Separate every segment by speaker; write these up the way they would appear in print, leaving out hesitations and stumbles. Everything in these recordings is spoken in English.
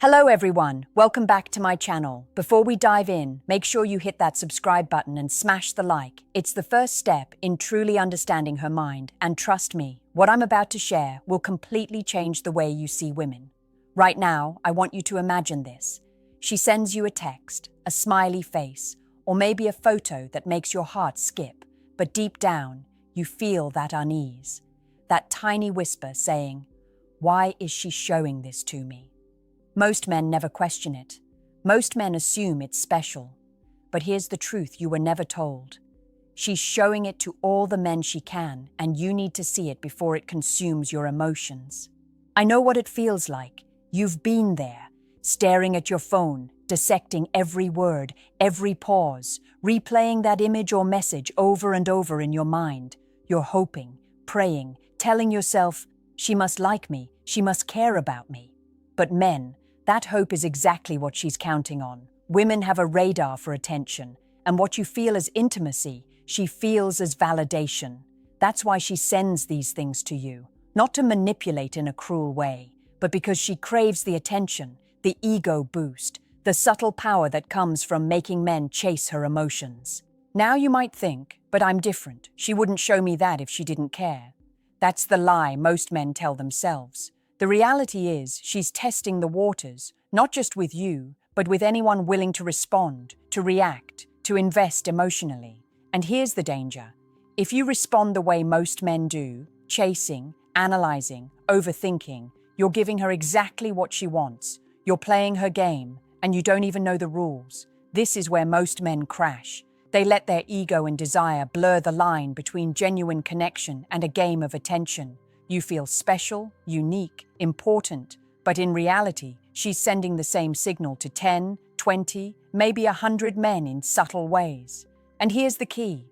Speaker 1: Hello everyone, welcome back to my channel. Before we dive in, make sure you hit that subscribe button and smash the like. It's the first step in truly understanding her mind, and trust me, what I'm about to share will completely change the way you see women. Right now, I want you to imagine this. She sends you a text, a smiley face, or maybe a photo that makes your heart skip, but deep down, you feel that unease. That tiny whisper saying, "Why is she showing this to me?" Most men never question it. Most men assume it's special. But here's the truth you were never told. She's showing it to all the men she can, and you need to see it before it consumes your emotions. I know what it feels like. You've been there, staring at your phone, dissecting every word, every pause, replaying that image or message over and over in your mind. You're hoping, praying, telling yourself, "She must like me, she must care about me." But men, that hope is exactly what she's counting on. Women have a radar for attention, and what you feel as intimacy, she feels as validation. That's why she sends these things to you, not to manipulate in a cruel way, but because she craves the attention, the ego boost, the subtle power that comes from making men chase her emotions. Now you might think, but I'm different. She wouldn't show me that if she didn't care. That's the lie most men tell themselves. The reality is, she's testing the waters, not just with you, but with anyone willing to respond, to react, to invest emotionally. And here's the danger. If you respond the way most men do, chasing, analyzing, overthinking, you're giving her exactly what she wants. You're playing her game, and you don't even know the rules. This is where most men crash. They let their ego and desire blur the line between genuine connection and a game of attention. You feel special, unique, important, but in reality, she's sending the same signal to 10, 20, maybe 100 men in subtle ways. And here's the key.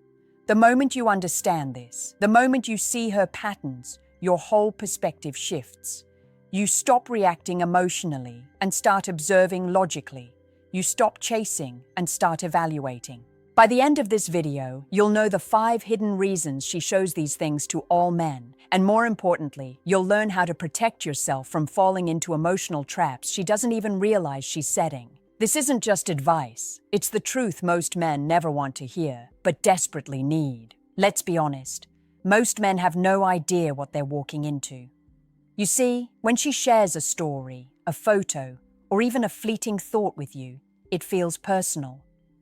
Speaker 1: The moment you understand this, the moment you see her patterns, your whole perspective shifts. You stop reacting emotionally and start observing logically. You stop chasing and start evaluating. By the end of this video, you'll know the 5 hidden reasons she shows these things to all men. And more importantly, you'll learn how to protect yourself from falling into emotional traps she doesn't even realize she's setting. This isn't just advice. It's the truth most men never want to hear, but desperately need. Let's be honest. Most men have no idea what they're walking into. You see, when she shares a story, a photo, or even a fleeting thought with you, it feels personal.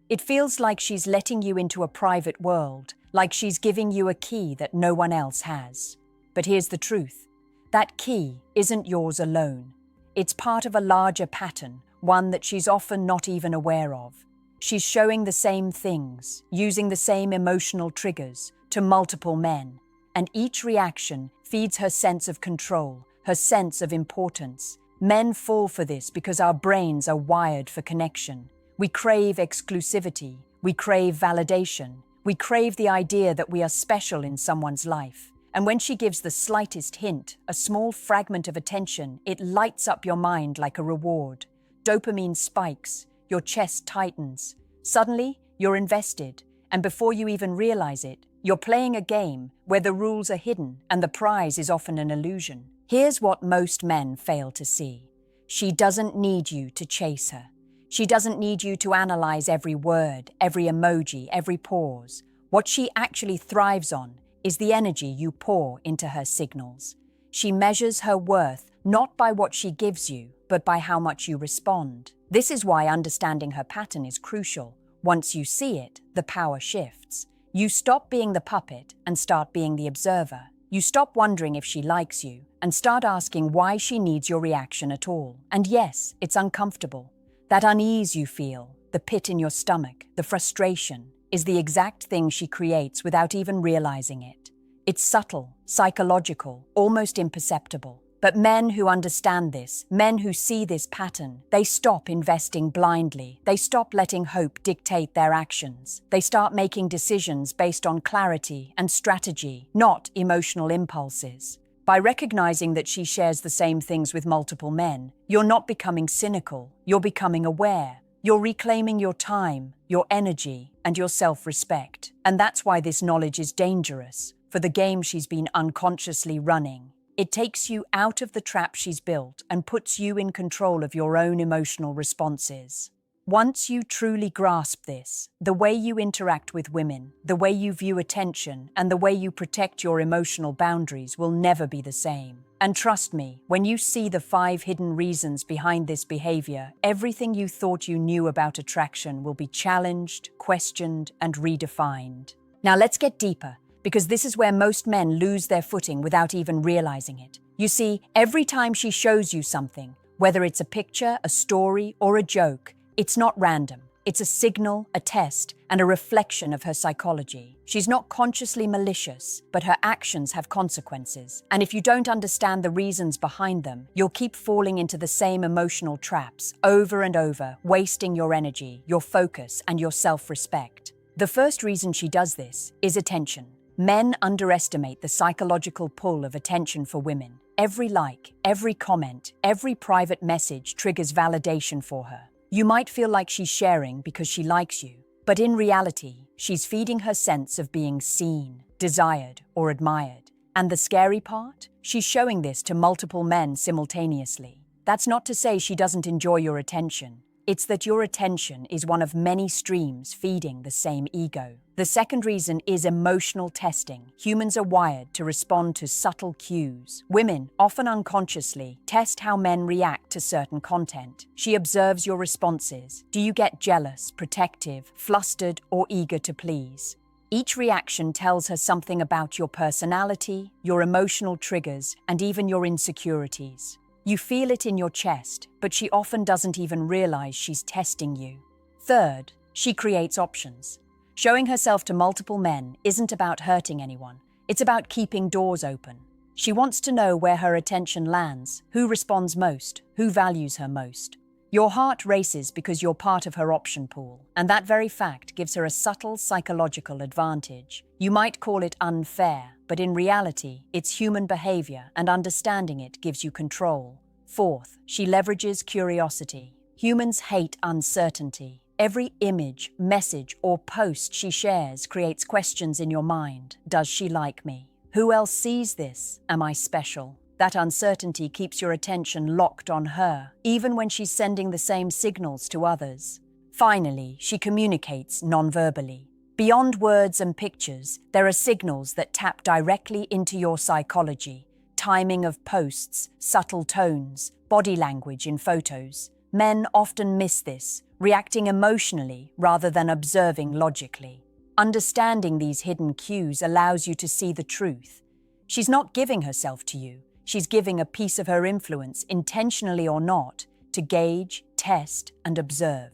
Speaker 1: It feels like she's letting you into a private world, like she's giving you a key that no one else has. But here's the truth. That key isn't yours alone. It's part of a larger pattern, one that she's often not even aware of. She's showing the same things, using the same emotional triggers, to multiple men. And each reaction feeds her sense of control, her sense of importance. Men fall for this because our brains are wired for connection. We crave exclusivity, we crave validation, we crave the idea that we are special in someone's life. And when she gives the slightest hint, a small fragment of attention, it lights up your mind like a reward. Dopamine spikes, your chest tightens. Suddenly, you're invested, and before you even realize it, you're playing a game where the rules are hidden and the prize is often an illusion. Here's what most men fail to see. She doesn't need you to chase her. She doesn't need you to analyze every word, every emoji, every pause. What she actually thrives on is the energy you pour into her signals. She measures her worth not by what she gives you, but by how much you respond. This is why understanding her pattern is crucial. Once you see it, the power shifts. You stop being the puppet and start being the observer. You stop wondering if she likes you and start asking why she needs your reaction at all. And yes, it's uncomfortable. That unease you feel, the pit in your stomach, the frustration, is the exact thing she creates without even realizing it. It's subtle, psychological, almost imperceptible. But men who understand this, men who see this pattern, they stop investing blindly. They stop letting hope dictate their actions. They start making decisions based on clarity and strategy, not emotional impulses. By recognizing that she shares the same things with multiple men, you're not becoming cynical, you're becoming aware. You're reclaiming your time, your energy, and your self-respect. And that's why this knowledge is dangerous, for the game she's been unconsciously running It takes you out of the trap she's built and puts you in control of your own emotional responses. Once you truly grasp this, the way you interact with women, the way you view attention, and the way you protect your emotional boundaries will never be the same. And trust me, when you see the 5 hidden reasons behind this behavior, everything you thought you knew about attraction will be challenged, questioned, and redefined. Now let's get deeper, because this is where most men lose their footing without even realizing it. You see, every time she shows you something, whether it's a picture, a story, or a joke, it's not random. It's a signal, a test, and a reflection of her psychology. She's not consciously malicious, but her actions have consequences. And if you don't understand the reasons behind them, you'll keep falling into the same emotional traps over and over, wasting your energy, your focus, and your self-respect. The first reason she does this is attention. Men underestimate the psychological pull of attention for women. Every like, every comment, every private message triggers validation for her. You might feel like she's sharing because she likes you, but in reality, she's feeding her sense of being seen, desired, or admired. And the scary part? She's showing this to multiple men simultaneously. That's not to say she doesn't enjoy your attention. It's that your attention is one of many streams feeding the same ego. The second reason is emotional testing. Humans are wired to respond to subtle cues. Women, often unconsciously, test how men react to certain content. She observes your responses. Do you get jealous, protective, flustered, or eager to please? Each reaction tells her something about your personality, your emotional triggers, and even your insecurities. You feel it in your chest, but she often doesn't even realize she's testing you. Third, she creates options. Showing herself to multiple men isn't about hurting anyone. It's about keeping doors open. She wants to know where her attention lands, who responds most, who values her most. Your heart races because you're part of her option pool, and that very fact gives her a subtle psychological advantage. You might call it unfair, but in reality, it's human behavior, and understanding it gives you control. Fourth, she leverages curiosity. Humans hate uncertainty. Every image, message, or post she shares creates questions in your mind. Does she like me? Who else sees this? Am I special? That uncertainty keeps your attention locked on her, even when she's sending the same signals to others. Finally, she communicates non-verbally. Beyond words and pictures, there are signals that tap directly into your psychology. Timing of posts, subtle tones, body language in photos. Men often miss this, reacting emotionally rather than observing logically. Understanding these hidden cues allows you to see the truth. She's not giving herself to you. She's giving a piece of her influence, intentionally or not, to gauge, test, and observe.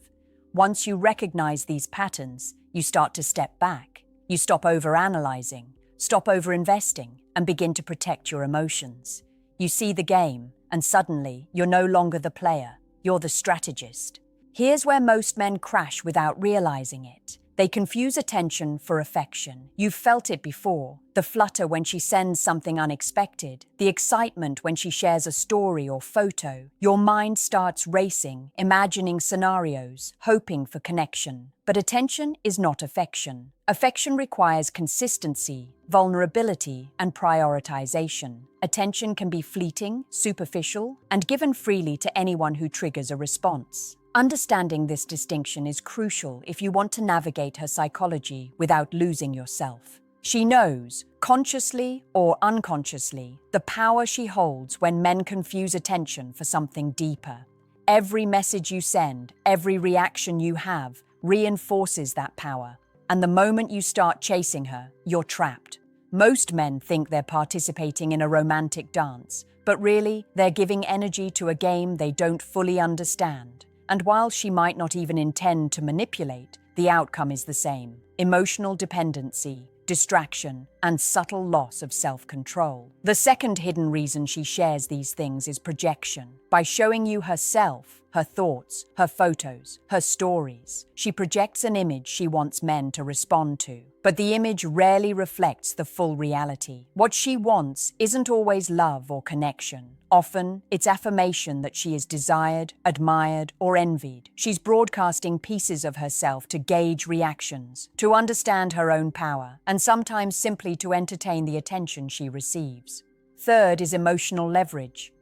Speaker 1: Once you recognize these patterns, you start to step back. You stop overanalyzing, stop overinvesting, and begin to protect your emotions. You see the game, and suddenly, you're no longer the player, you're the strategist. Here's where most men crash without realizing it. They confuse attention for affection. You've felt it before. The flutter when she sends something unexpected, the excitement when she shares a story or photo. Your mind starts racing, imagining scenarios, hoping for connection. But attention is not affection. Affection requires consistency, vulnerability, and prioritization. Attention can be fleeting, superficial, and given freely to anyone who triggers a response. Understanding this distinction is crucial if you want to navigate her psychology without losing yourself. She knows, consciously or unconsciously, the power she holds when men confuse attention for something deeper. Every message you send, every reaction you have, reinforces that power. And the moment you start chasing her, you're trapped. Most men think they're participating in a romantic dance, but really, they're giving energy to a game they don't fully understand. And while she might not even intend to manipulate, the outcome is the same: emotional dependency, distraction, and subtle loss of self-control. The second hidden reason she shares these things is projection. By showing you herself, her thoughts, her photos, her stories, she projects an image she wants men to respond to. But the image rarely reflects the full reality. What she wants isn't always love or connection. Often, it's affirmation that she is desired, admired, or envied. She's broadcasting pieces of herself to gauge reactions, to understand her own power, and sometimes simply to entertain the attention she receives. Third is emotional leverage.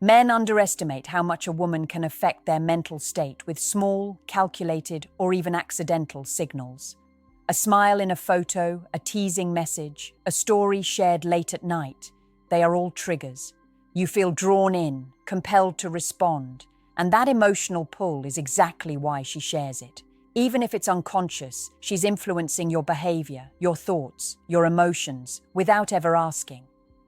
Speaker 1: Men underestimate how much a woman can affect their mental state with small, calculated, or even accidental signals. A smile in a photo, a teasing message, a story shared late at night, they are all triggers. You feel drawn in, compelled to respond, and that emotional pull is exactly why she shares it. Even if it's unconscious, she's influencing your behavior, your thoughts, your emotions, without ever asking.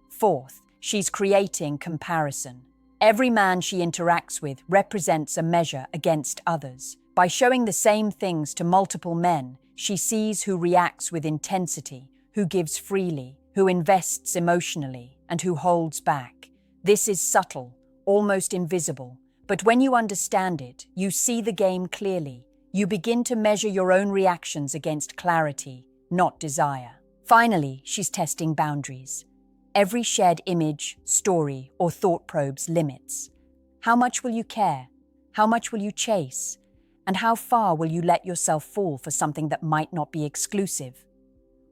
Speaker 1: Fourth, she's creating comparison. Every man she interacts with represents a measure against others. By showing the same things to multiple men, she sees who reacts with intensity, who gives freely, who invests emotionally, and who holds back. This is subtle, almost invisible, but when you understand it, you see the game clearly. You begin to measure your own reactions against clarity, not desire. Finally, she's testing boundaries. Every shared image, story, or thought probes limits. How much will you care? How much will you chase? And how far will you let yourself fall for something that might not be exclusive?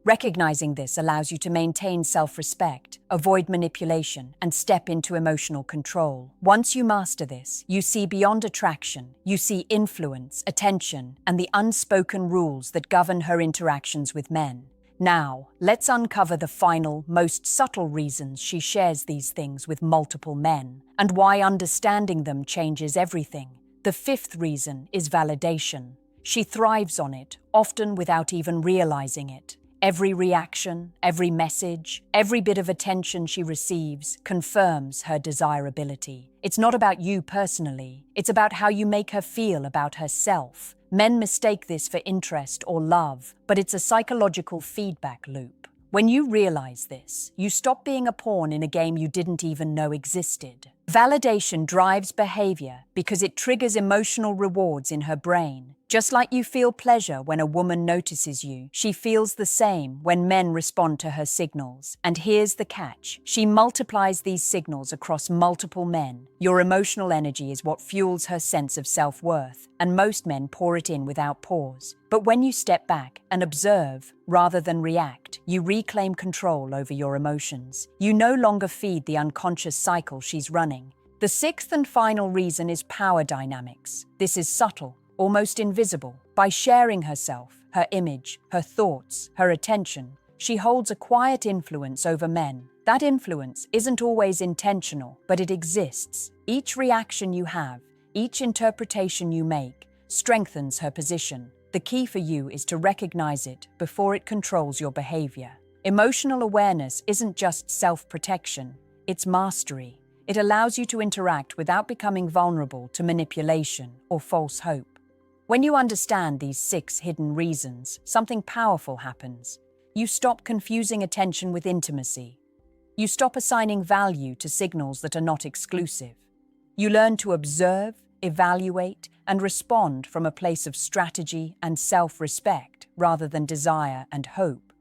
Speaker 1: Recognizing this allows you to maintain self-respect, avoid manipulation, and step into emotional control. Once you master this, you see beyond attraction, you see influence, attention, and the unspoken rules that govern her interactions with men. Now, let's uncover the final, most subtle reasons she shares these things with multiple men, and why understanding them changes everything. The fifth reason is validation. She thrives on it, often without even realizing it. Every reaction, every message, every bit of attention she receives confirms her desirability. It's not about you personally, it's about how you make her feel about herself. Men mistake this for interest or love, but it's a psychological feedback loop. When you realize this, you stop being a pawn in a game you didn't even know existed. Validation drives behavior because it triggers emotional rewards in her brain. Just like you feel pleasure when a woman notices you, she feels the same when men respond to her signals. And here's the catch. She multiplies these signals across multiple men. Your emotional energy is what fuels her sense of self-worth, and most men pour it in without pause. But when you step back and observe, rather than react, you reclaim control over your emotions. You no longer feed the unconscious cycle she's running. The sixth and final reason is power dynamics. This is subtle, almost invisible. By sharing herself, her image, her thoughts, her attention, she holds a quiet influence over men. That influence isn't always intentional, but it exists. Each reaction you have, each interpretation you make, strengthens her position. The key for you is to recognize it before it controls your behavior. Emotional awareness isn't just self-protection, it's mastery. It allows you to interact without becoming vulnerable to manipulation or false hope. When you understand these 6 hidden reasons, something powerful happens. You stop confusing attention with intimacy. You stop assigning value to signals that are not exclusive. You learn to observe, evaluate, and respond from a place of strategy and self-respect rather than desire and hope.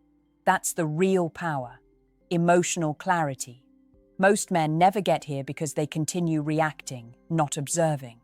Speaker 1: That's the real power, emotional clarity. Most men never get here because they continue reacting, not observing.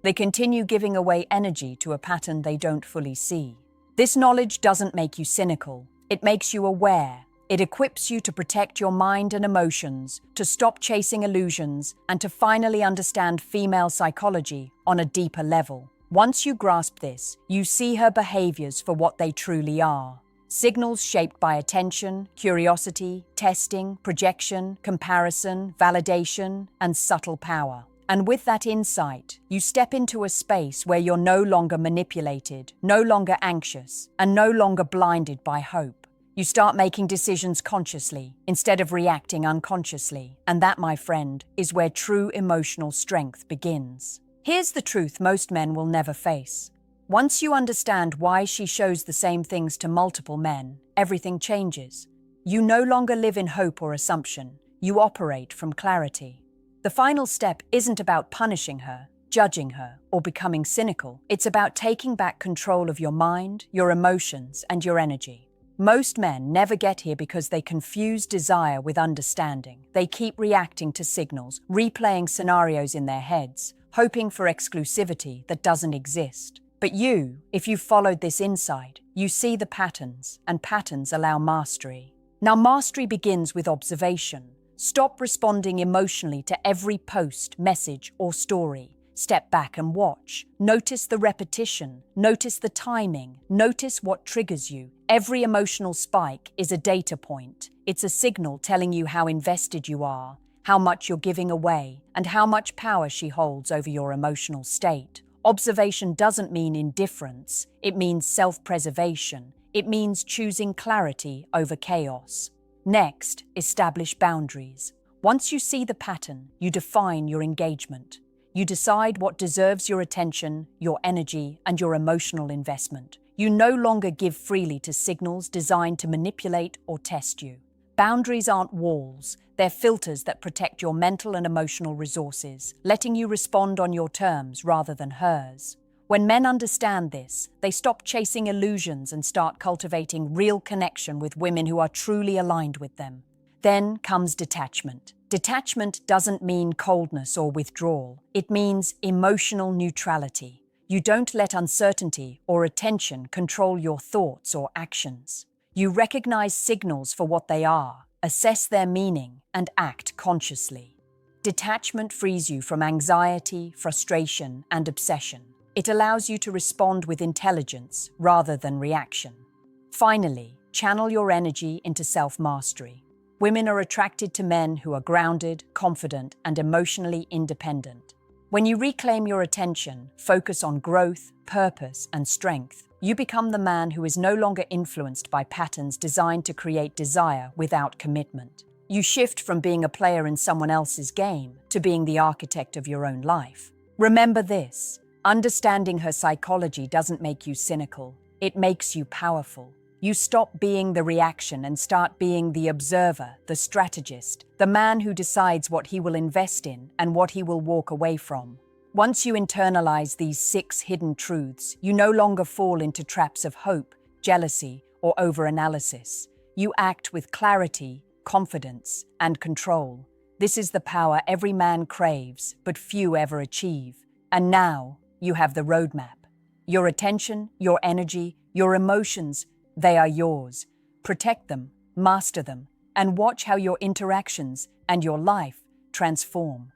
Speaker 1: They continue giving away energy to a pattern they don't fully see. This knowledge doesn't make you cynical. It makes you aware. It equips you to protect your mind and emotions, to stop chasing illusions, and to finally understand female psychology on a deeper level. Once you grasp this, you see her behaviors for what they truly are. Signals shaped by attention, curiosity, testing, projection, comparison, validation, and subtle power. And with that insight, you step into a space where you're no longer manipulated, no longer anxious, and no longer blinded by hope. You start making decisions consciously instead of reacting unconsciously. And that, my friend, is where true emotional strength begins. Here's the truth most men will never face. Once you understand why she shows the same things to multiple men, everything changes. You no longer live in hope or assumption. You operate from clarity. The final step isn't about punishing her, judging her, or becoming cynical. It's about taking back control of your mind, your emotions, and your energy. Most men never get here because they confuse desire with understanding. They keep reacting to signals, replaying scenarios in their heads, hoping for exclusivity that doesn't exist. But you, if you've followed this insight, you see the patterns, and patterns allow mastery. Now, mastery begins with observation. Stop responding emotionally to every post, message, or story. Step back and watch. Notice the repetition. Notice the timing. Notice what triggers you. Every emotional spike is a data point. It's a signal telling you how invested you are, how much you're giving away, and how much power she holds over your emotional state. Observation doesn't mean indifference. It means self-preservation. It means choosing clarity over chaos. Next, establish boundaries. Once you see the pattern, you define your engagement. You decide what deserves your attention, your energy, and your emotional investment. You no longer give freely to signals designed to manipulate or test you. Boundaries aren't walls, they're filters that protect your mental and emotional resources, letting you respond on your terms rather than hers. When men understand this, they stop chasing illusions and start cultivating real connection with women who are truly aligned with them. Then comes detachment. Detachment doesn't mean coldness or withdrawal. It means emotional neutrality. You don't let uncertainty or attention control your thoughts or actions. You recognize signals for what they are, assess their meaning, and act consciously. Detachment frees you from anxiety, frustration, and obsession. It allows you to respond with intelligence rather than reaction. Finally, channel your energy into self-mastery. Women are attracted to men who are grounded, confident, and emotionally independent. When you reclaim your attention, focus on growth, purpose, and strength, you become the man who is no longer influenced by patterns designed to create desire without commitment. You shift from being a player in someone else's game to being the architect of your own life. Remember this: understanding her psychology doesn't make you cynical. It makes you powerful. You stop being the reaction and start being the observer, the strategist, the man who decides what he will invest in and what he will walk away from. Once you internalize these 6 hidden truths, you no longer fall into traps of hope, jealousy, or overanalysis. You act with clarity, confidence, and control. This is the power every man craves, but few ever achieve. And now, you have the roadmap. Your attention, your energy, your emotions, they are yours. Protect them, master them, and watch how your interactions and your life transform.